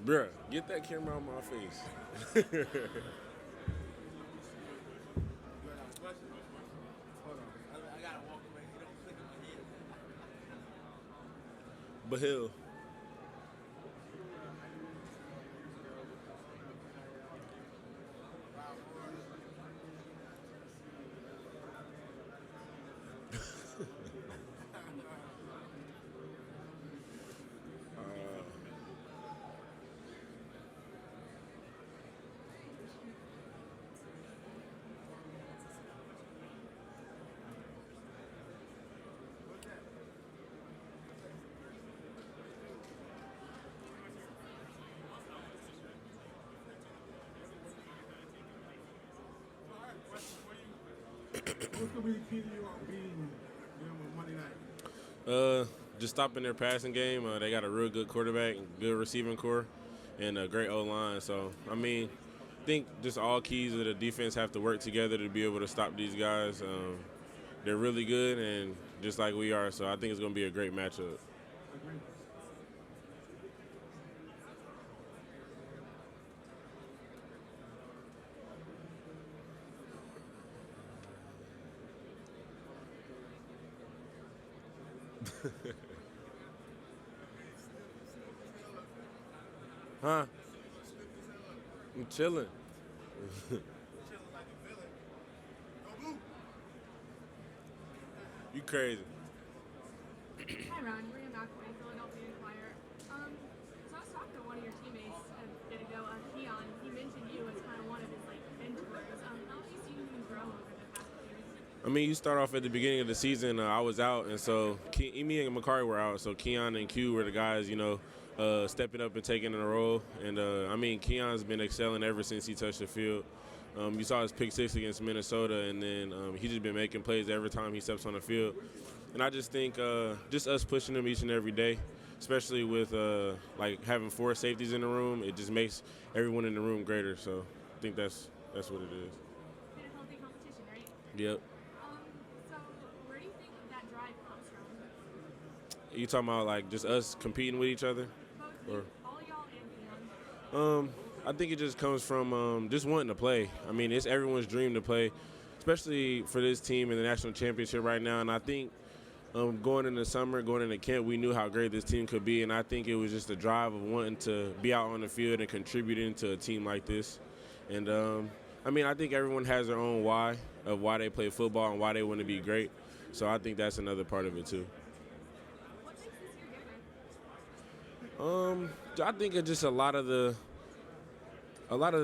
Bruh, get that camera out of my face. But hell. What's going to be the key to you on beating them Monday night? Just stopping their passing game. They got a real good quarterback, good receiving core, and a great O-line. So, I mean, I think just all keys of the defense have to work together to be able to stop these guys. They're really good, and just like we are. So I think it's going to be a great matchup. Agreed. Huh? I'm chilling. You crazy. Hi, Ron. Maria McAvoy, Philadelphia Inquirer. So I was talking to one of your teammates a bit ago, Keon. He mentioned you as kind of one of his mentors. How have you seen him grow over the past few years? I mean, you start off at the beginning of the season. I was out, and so me and Makari were out. So Keon and Q were the guys, stepping up and taking in a role. And I mean, Keon's been excelling ever since he touched the field. You saw his pick six against Minnesota, and then he's just been making plays every time he steps on the field. And I just think just us pushing him each and every day, especially with having four safeties in the room, it just makes everyone in the room greater. So I think that's what it is. Been a healthy competition, right? Yep. So where do you think that drive comes from? You talking about just us competing with each other? Both Or? all y'all and Keon. I think it just comes from just wanting to play. I mean, it's everyone's dream to play, especially for this team in the national championship right now. And I think going into summer, going into camp, we knew how great this team could be. And I think it was just a drive of wanting to be out on the field and contributing to a team like this. And, I mean, I think everyone has their own why of why they play football and why they want to be great. So I think that's another part of it, too. What makes this year different? I think it's just a lot of the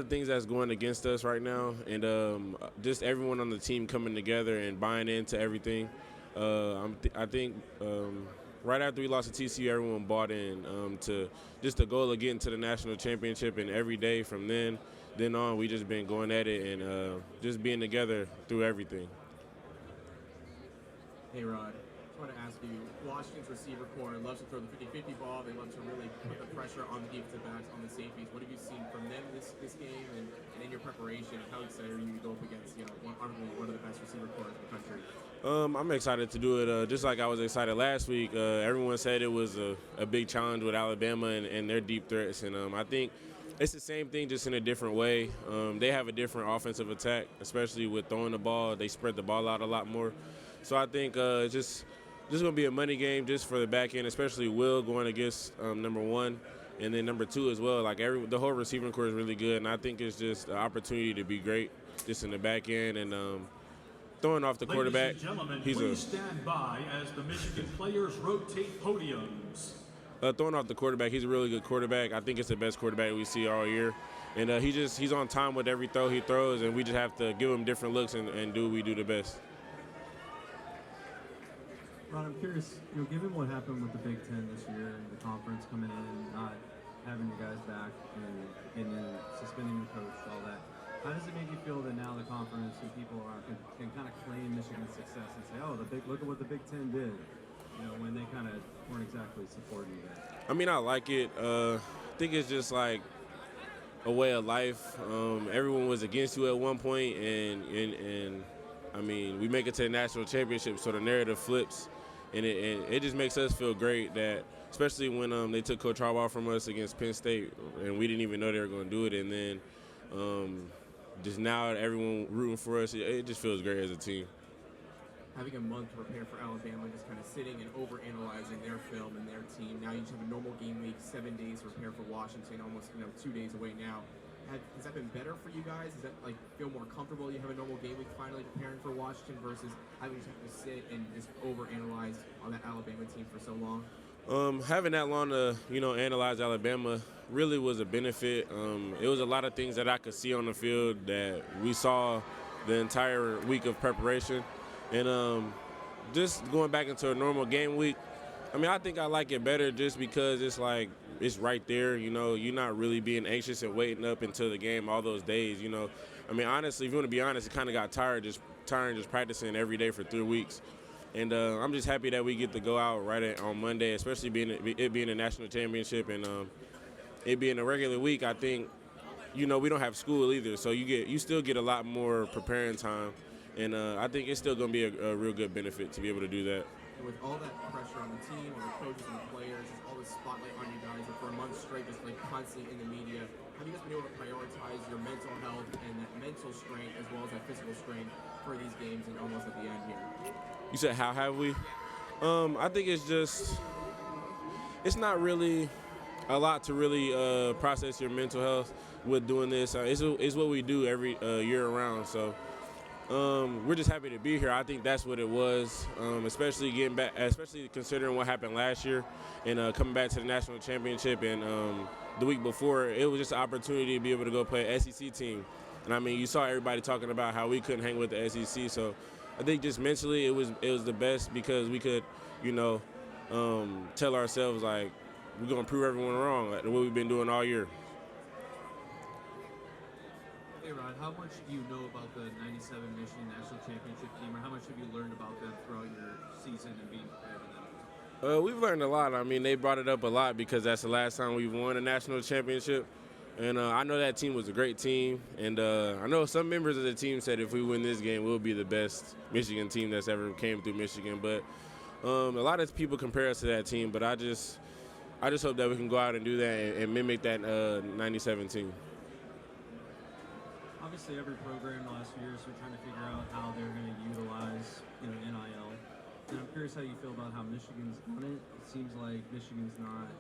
things that's going against us right now, and just everyone on the team coming together and buying into everything. I think right after we lost to TCU, everyone bought in to just the goal of getting to the national championship, and every day from then on, we just been going at it and just being together through everything. Hey, Rod. I want to ask you, Washington's receiver core loves to throw the 50-50 ball. They love to really put the pressure on the defensive backs, on the safeties. What have you seen from them this game and in your preparation? And how excited are you to go up against, arguably one of the best receiver cores in the country? I'm excited to do it. Just like I was excited last week. Everyone said it was a big challenge with Alabama and their deep threats. And I think it's the same thing, just in a different way. They have a different offensive attack, especially with throwing the ball. They spread the ball out a lot more. So I think it's just going to be a money game just for the back end, especially Will going against number one. And then number two as well. The whole receiving core is really good. And I think it's just an opportunity to be great just in the back end. And throwing off the quarterback. Ladies and gentlemen, please stand by as the Michigan players rotate podiums. Throwing off the quarterback, he's a really good quarterback. I think it's the best quarterback we see all year. And he's on time with every throw he throws, and we just have to give him different looks and do what we do the best. Ron, I'm curious, given what happened with the Big Ten this year and the conference coming in and not having you guys back and then suspending the coach, all that, how does it make you feel that now the conference and people can kind of claim Michigan's success and say, oh, look at what the Big Ten did, when they kind of weren't exactly supporting that? I mean, I like it. I think it's just like a way of life. Everyone was against you at one point, and I mean, we make it to the national championship, so the narrative flips. and it just makes us feel great that, especially when they took Coach Harbaugh from us against Penn State, and we didn't even know they were going to do it, and then just now everyone rooting for us, it just feels great as a team. Having a month to prepare for Alabama, just kind of sitting and overanalyzing their film and their team. Now you just have a normal game week, 7 days to prepare for Washington, almost 2 days away now. Has that been better for you guys? Does that feel more comfortable? You have a normal game week finally preparing for Washington versus having to sit and just overanalyze on that Alabama team for so long? Having that long to analyze Alabama really was a benefit. It was a lot of things that I could see on the field that we saw the entire week of preparation. And just going back into a normal game week, I think I like it better just because it's right there. You're not really being anxious and waiting up until the game all those days. Honestly, if you want to be honest, it kind of got tired just practicing every day for 3 weeks. And I'm just happy that we get to go out on Monday, especially it being a national championship and it being a regular week. I think, we don't have school either, so you still get a lot more preparing time. And I think it's still going to be a real good benefit to be able to do that. With all that pressure on the team and the coaches and the players, just all this spotlight on you guys, and for a month straight, just constantly in the media, have you guys been able to prioritize your mental health and that mental strength as well as that physical strength for these games and almost at the end here? You said how have we? I think it's not really a lot to really process your mental health with doing this. It's what we do every year around. So we're just happy to be here. I think that's what it was, especially getting back, especially considering what happened last year and coming back to the national championship. And the week before, it was just an opportunity to be able to go play an SEC team. And you saw everybody talking about how we couldn't hang with the SEC. So I think just mentally, it was the best because we could, tell ourselves we're gonna prove everyone wrong, what we've been doing all year. Hey Rod, how much do you know about the '97 Michigan National Championship team, or how much have you learned about them throughout your season and being prepared for them? We've learned a lot. They brought it up a lot because that's the last time we won a national championship. And I know that team was a great team. And I know some members of the team said if we win this game, we'll be the best Michigan team that's ever came through Michigan. But a lot of people compare us to that team. But I just hope that we can go out and do that and mimic that '97 team. Obviously, every program the last few years are trying to figure out how they're going to utilize, NIL. And I'm curious how you feel about how Michigan's done it. It seems like Michigan's not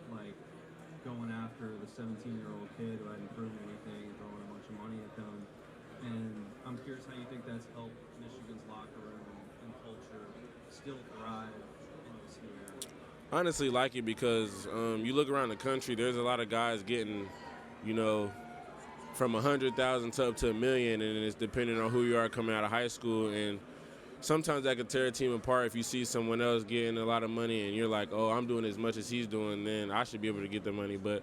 going after the 17-year-old kid who hadn't proven anything and throwing a bunch of money at them. And I'm curious how you think that's helped Michigan's locker room and culture still thrive in this new era. Honestly, like it because you look around the country, there's a lot of guys getting, from 100,000 to up to 1 million, and it's depending on who you are coming out of high school. And sometimes that could tear a team apart if you see someone else getting a lot of money and you're like, oh, I'm doing as much as he's doing, then I should be able to get the money. But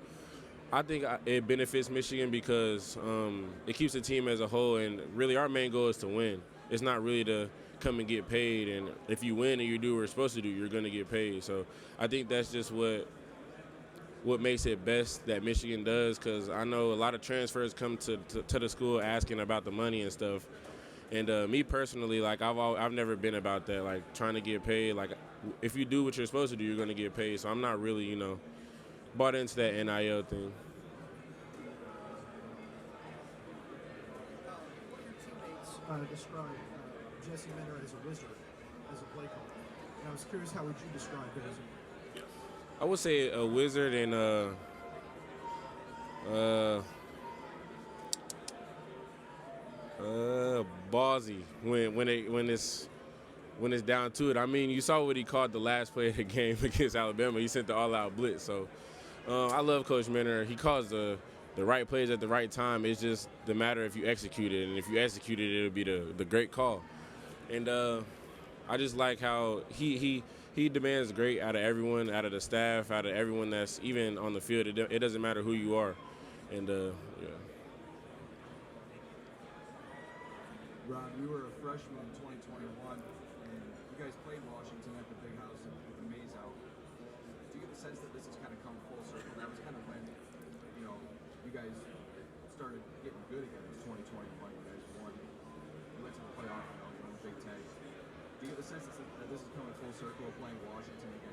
I think it benefits Michigan because it keeps the team as a whole, and really our main goal is to win. It's not really to come and get paid, and if you win and you do what you're supposed to do, you're going to get paid. So I think that's just what makes it best that Michigan does, because I know a lot of transfers come to the school asking about the money and stuff. And me personally, I've never been about that, trying to get paid. If you do what you're supposed to do, you're going to get paid. So I'm not really, bought into that NIL thing. Your teammates describe Jesse Minter as a wizard, as a play caller. And I was curious, how would you describe him as a I would say a wizard and ballsy when it's down to it. You saw what he called the last play of the game against Alabama. He sent the all-out blitz. So I love Coach Minter. He calls the right plays at the right time. It's just the matter if you execute it, and if you execute it, it'll be the great call. And I just like how he demands great out of everyone, out of the staff, out of everyone that's even on the field. It doesn't matter who you are. And, yeah. Ron, you were a freshman in 2021, and you guys played Washington at the Big House with the Maze out. Do you get the sense that this has kind of come full circle? That was kind of when, you guys started getting good again. It was 2021. You guys won. You went to the playoff, you won the Big Ten. Do you get the sense that this is coming full circle of playing Washington again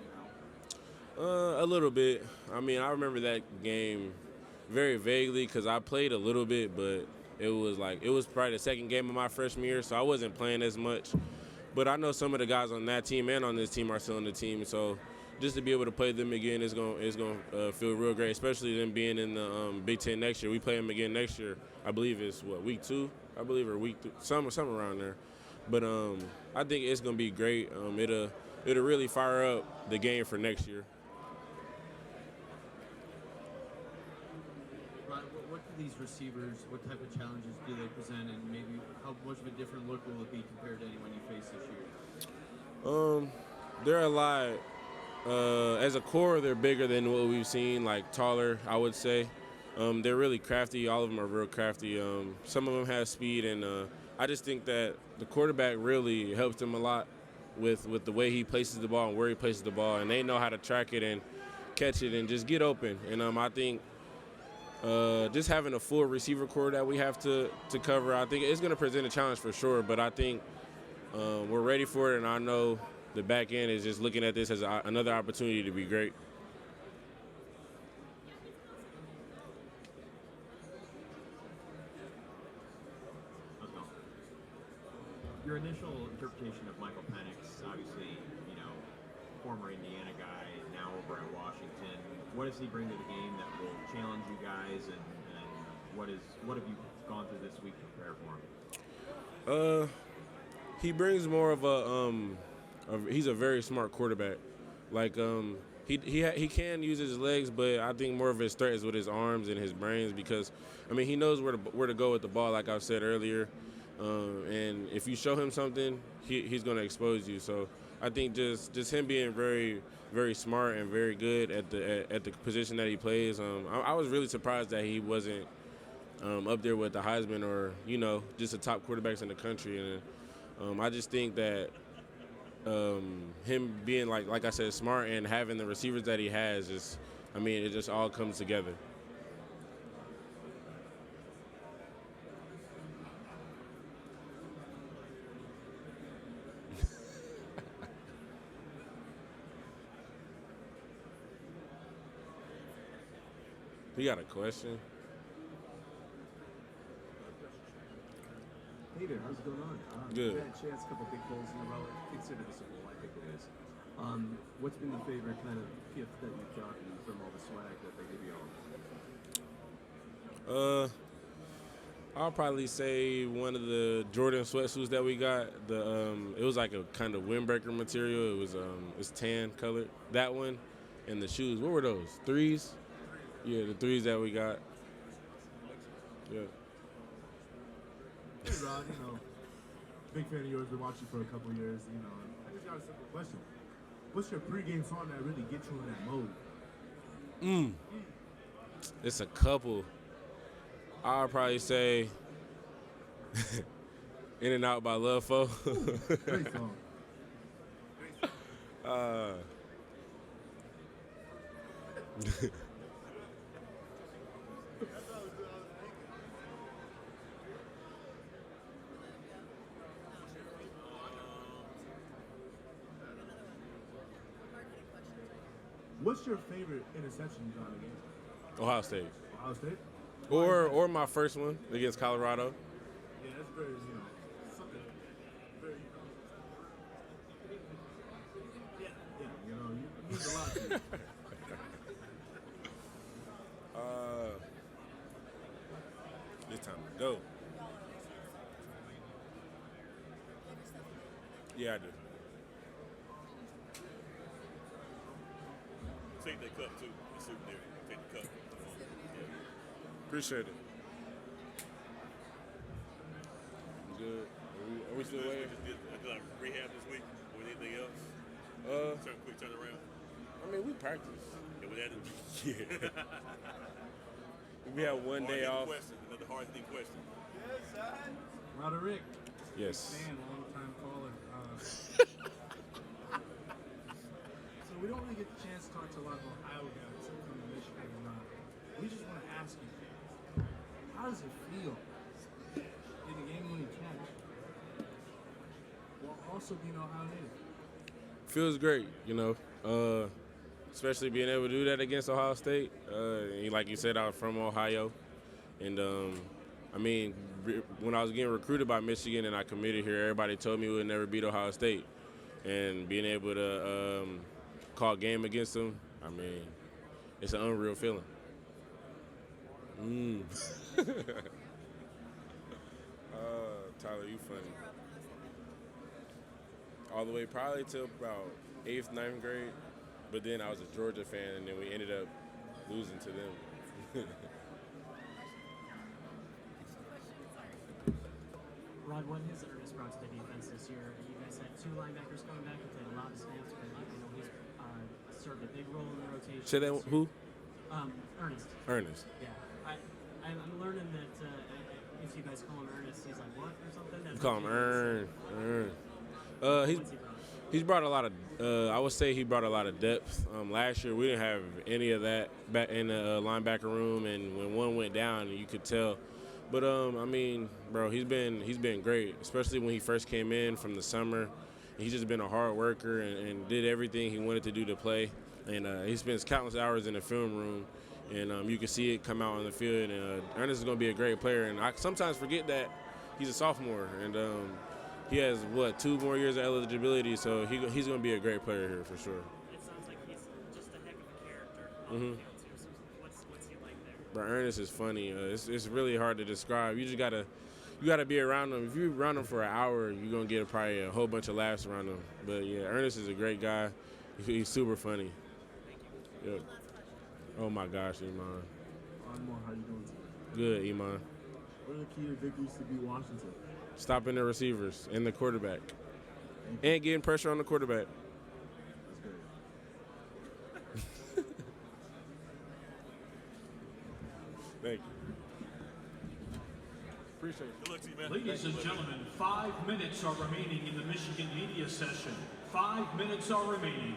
now? A little bit. I mean, I remember that game very vaguely because I played a little bit, but it was probably the second game of my freshman year, so I wasn't playing as much. But I know some of the guys on that team and on this team are still on the team, so just to be able to play them again is going to feel real great, especially them being in the Big Ten next year. We play them again next year. I believe it's week 2, I believe, or week 3, something around there. But I think it's going to be great. It'll really fire up the game for next year. Ryan, what do these receivers, what type of challenges do they present, and maybe how much of a different look will it be compared to anyone you face this year? They're a lot. As a core, they're bigger than what we've seen, like taller, I would say. They're really crafty. All of them are real crafty. Some of them have speed, and I just think that the quarterback really helps them a lot with the way he places the ball and where he places the ball, and they know how to track it and catch it and just get open. And I think just having a full receiver core that we have to cover, I think it's going to present a challenge for sure, but I think we're ready for it, and I know the back end is just looking at this as another opportunity to be great. Your initial interpretation of Michael Penix, obviously, former Indiana guy, now over at Washington. What does he bring to the game that will challenge you guys, and what have you gone through this week to prepare for him? He brings more of he's a very smart quarterback. Like he can use his legs, but I think more of his threat is with his arms and his brains because he knows where to go with the ball, like I said earlier. And if you show him something, he's going to expose you. So I think just him being very, very smart and very good at the position that he plays. I was really surprised that he wasn't up there with the Heisman or just the top quarterbacks in the country. And I just think that him being like I said, smart and having the receivers that he has it just all comes together. You got a question? Hey there, how's it going on? Good. You've had a chance, a couple big bowls in a row. Consider this a bowl, I think it is. What's been the favorite kind of gift that you've gotten from all the swag that they give you all? I'll probably say one of the Jordan sweatsuits that we got. It was like a kind of windbreaker material. It's tan colored. That one, and the shoes. What were those? 3s? Yeah, the 3s that we got. Yeah. Hey Rod, big fan of yours. Been watching for a couple years. I just got a simple question. What's your pregame song that really gets you in that mode? It's a couple. I'll probably say "In and Out" by Love Fo. Great song. What's your favorite interception you got against? Ohio State. Ohio State? Or my first one against Colorado. Yeah, that's very, something very, you mean a lot to you. This time, go. Yeah, I do. Take that cup too. The soup there. Take the cup. Appreciate it. Good. Are we still waiting? Did like rehab this week or anything else? Quick turnaround. We practice. Yeah, with that. Yeah. We have one day off. Another hard-hitting question. Roderick. Yes. Fan, long-time caller. So we don't really get the chance to talk to a lot of Ohio guys that come to Michigan or not. We just want to ask you, how does it feel in a game-winning catch while also being an Ohio native? Feels great, especially being able to do that against Ohio State. Like you said, I'm from Ohio, and when I was getting recruited by Michigan and I committed here, everybody told me we would never beat Ohio State, and being able to call a game against them, it's an unreal feeling. Tyler, you funny. All the way probably till about 8th, 9th grade. But then I was a Georgia fan, and then we ended up losing to them. Rod, what has Ernest brought to the defense this year? You guys had 2 linebackers coming back who played a lot of snaps, but he's served a big role in the rotation. Say that, who? Ernest. Ernest. Yeah. I'm learning that if you guys call him Ernest, he's like, what, or something? That's We call him Ern. He's brought a lot of. I would say he brought a lot of depth. Last year we didn't have any of that back in the linebacker room, and when one went down, you could tell. But bro, he's been great, especially when he first came in from the summer. He's just been a hard worker and did everything he wanted to do to play. And he spends countless hours in the film room, and you can see it come out on the field. And Ernest is going to be a great player. And I sometimes forget that he's a sophomore, and he has 2 more years of eligibility, so he's going to be a great player here for sure. It sounds like he's just a heck of a character on the field too. So what's he like there? But Ernest is funny. It's really hard to describe. You just gotta be around him. If you're around him for an hour, you're gonna get probably a whole bunch of laughs around him. But yeah, Ernest is a great guy. He's super funny. Yep. Oh my gosh, Iman. Anwar, how you doing today? Good, Iman. What are the key to victories to beat Washington? Stopping the receivers and the quarterback, and getting pressure on the quarterback. That's great. Thank you. Appreciate it. Good luck to you, man. Ladies and gentlemen, 5 minutes are remaining in the Michigan media session. 5 minutes are remaining.